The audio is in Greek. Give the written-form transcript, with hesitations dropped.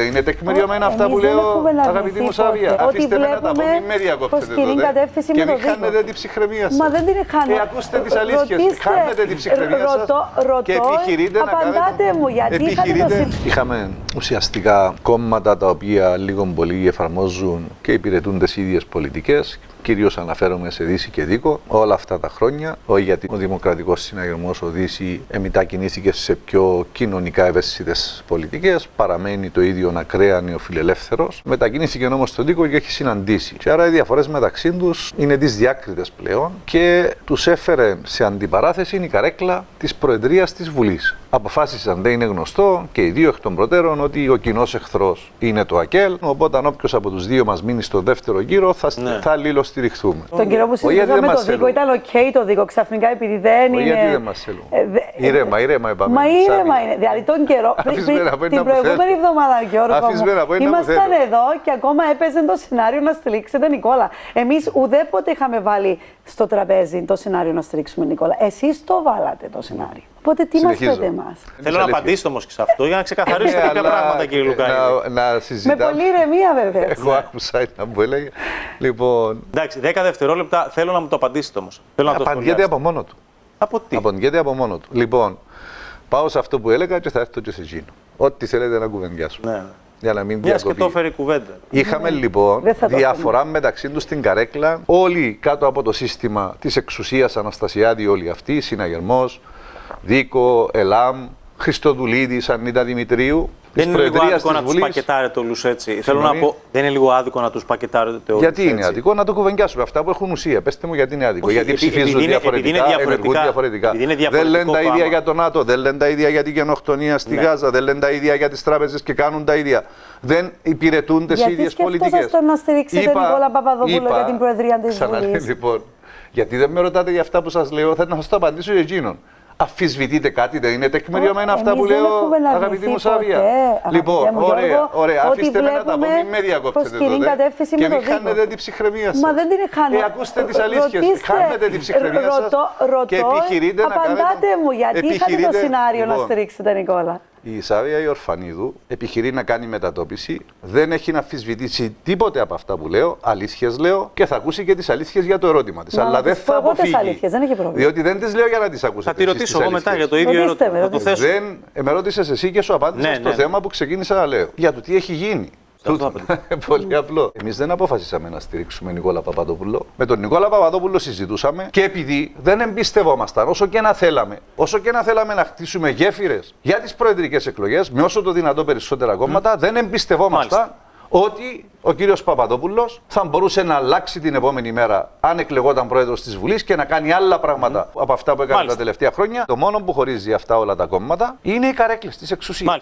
κάτι, είναι τεκμηριωμένα αυτά που λέω, αγαπητή μου Σάβια. Αφήστε με να τα πω, μην με διακόπτετε τότε. Και μην χάνετε την ψυχραιμία σας. Μα δεν την χάνω. Ακούστε τις αλήθειες. Χάνετε την ψυχραιμία σας και επιχειρείτε να κάνετε. Είχαμε ουσιαστικά κόμματα τα οποία λίγο πολύ εφαρμόζουν και υπηρετούν τις ίδιες πολιτικές. Κυρίως αναφέρομαι σε Δύση και Δίκο όλα αυτά τα χρόνια. Όχι γιατί ο Δημοκρατικός Συναγερμός, ο Δύση, μετακινήθηκε σε πιο κοινωνικά ευαίσθητες πολιτικές. Παραμένει το ίδιο ακραία νεοφιλελεύθερος. Μετακινήθηκε όμως στο Δίκο και έχει συναντήσει. Και άρα οι διαφορές μεταξύ τους είναι δυσδιάκριτες πλέον και τους έφερε σε αντιπαράθεση η καρέκλα της Προεδρίας της Βουλής. Αποφάσισαν, δεν είναι γνωστό, και οι δύο εκ των προτέρων, ότι ο κοινός εχθρός είναι το ΑΚΕΛ. Οπότε, αν όποιος από τους δύο μας μείνει στο δεύτερο γύρο, θα αλληλοστηριχθούμε. Τον καιρό που συζητούσαμε το Δίκο, ήταν OK το Δίκο, ξαφνικά επειδή δεν είναι. Γιατί δεν μας θέλουν. Ήρεμα είπαμε. Μα ήρεμα είναι. Δηλαδή τον καιρό. Την προηγούμενη εβδομάδα, Γιώργο, ήμασταν εδώ και ακόμα έπαιζε το σενάριο να στηρίξετε Νικόλα. Εμείς ουδέποτε είχαμε βάλει στο τραπέζι το σενάριο να στηρίξουμε Νικόλα. Εσείς το βάλατε το σενάριο. Οπότε τι μας λέτε εμάς. Θέλω να απαντήσετε όμως και σε αυτό για να ξεκαθαρίσετε κάποια πράγματα, κύριε Λουκάη. Με πολύ ηρεμία, βέβαια. Εγώ άκουσα ένα που έλεγε. Λοιπόν. Εντάξει, 10 δευτερόλεπτα θέλω να μου το απαντήσετε όμως. Απαντιέται από μόνο του. Από τι? Απαντιέται από μόνο του. Λοιπόν, πάω σε αυτό που έλεγα και θα έρθω και σε εκείνο. Ό,τι θέλετε να κουβεντιάσουμε. Ναι. Για να μην μιας και το έφερε η κουβέντα. Είχαμε λοιπόν διαφορά μεταξύ τους στην καρέκλα. Όλοι κάτω από το σύστημα της εξουσίας Αναστασιάδη, όλοι αυτοί, Συναγερμός, Δίκο, Ελάμ, Χριστοδουλίδης, Ανίτα Δημητρίου. Δεν είναι λίγο άδικο να τους πακετάρετε όλους έτσι. Θέλω να πω, δεν είναι λίγο άδικο να τους πακετάρετε όλους. Γιατί είναι άδικο? Να το κουβεντιάσουμε. Αυτά που έχουν ουσία. Πεςτε μου γιατί είναι άδικο. Όχι, γιατί ψηφίζουν διαφορετικά, ενεργούν διαφορετικά. Δεν λένε τα ίδια για το ΝΑΤΟ, δεν λένε τα ίδια για την γενοκτονία στη Γάζα, δεν λένε τα ίδια για τις τράπεζες και κάνουν τα ίδια. Δεν υπηρετούν τις ίδιες πολιτικές. Γιατί σκέφτεστε να στηρίξετε Νικόλα Παπαδόπουλο για την Προεδρία της Βουλής? Λοιπόν, γιατί δεν με ρωτάτε για αυτά που σας λέω, θα σας το απαντήσω για εκείνον. Αφισβητείτε κάτι, δεν είναι τεκμηριωμένα αυτά που λέω, αγαπητή μου Σάβια. Λοιπόν, ωραία, αφήστε με να τα πω, μην με διακόπτετε τότε και μην χάνετε την ψυχραιμία σας. Μα δεν την χάνω. Ακούστε τις αλήθειες, χάνετε την ψυχραιμία σας και επιχειρείτε να κάνετε. Απαντάτε μου, γιατί είχατε το σενάριο να στηρίξετε Νικόλα. Η Σάβια Ιορφανίδου επιχειρεί να κάνει μετατόπιση, δεν έχει να αμφισβητήσει τίποτε από αυτά που λέω, αλήθειες λέω και θα ακούσει και τις αλήθειες για το ερώτημα της. Αλλά δεν θα αποφύγει, διότι δεν τις λέω για να τις ακούσετε. Θα τη ρωτήσω εγώ μετά για το ίδιο ερώτημα. Με ρώτησες εσύ και σου απάντησα στο θέμα που ξεκίνησα να λέω. Για το τι έχει γίνει. Πολύ απλό. Εμείς δεν αποφασίσαμε να στηρίξουμε Νικόλα Παπαδόπουλο. Με τον Νικόλα Παπαδόπουλο συζητούσαμε και επειδή δεν εμπιστευόμασταν όσο και να θέλαμε να χτίσουμε γέφυρες για τις προεδρικές εκλογές με όσο το δυνατό περισσότερα κόμματα, δεν εμπιστευόμασταν ότι ο κύριος Παπαδόπουλος θα μπορούσε να αλλάξει την επόμενη μέρα αν εκλεγόταν πρόεδρος της Βουλής και να κάνει άλλα πράγματα από αυτά που έκανε τα τελευταία χρόνια. Το μόνο που χωρίζει αυτά όλα τα κόμματα είναι οι καρέκλες της εξουσίας.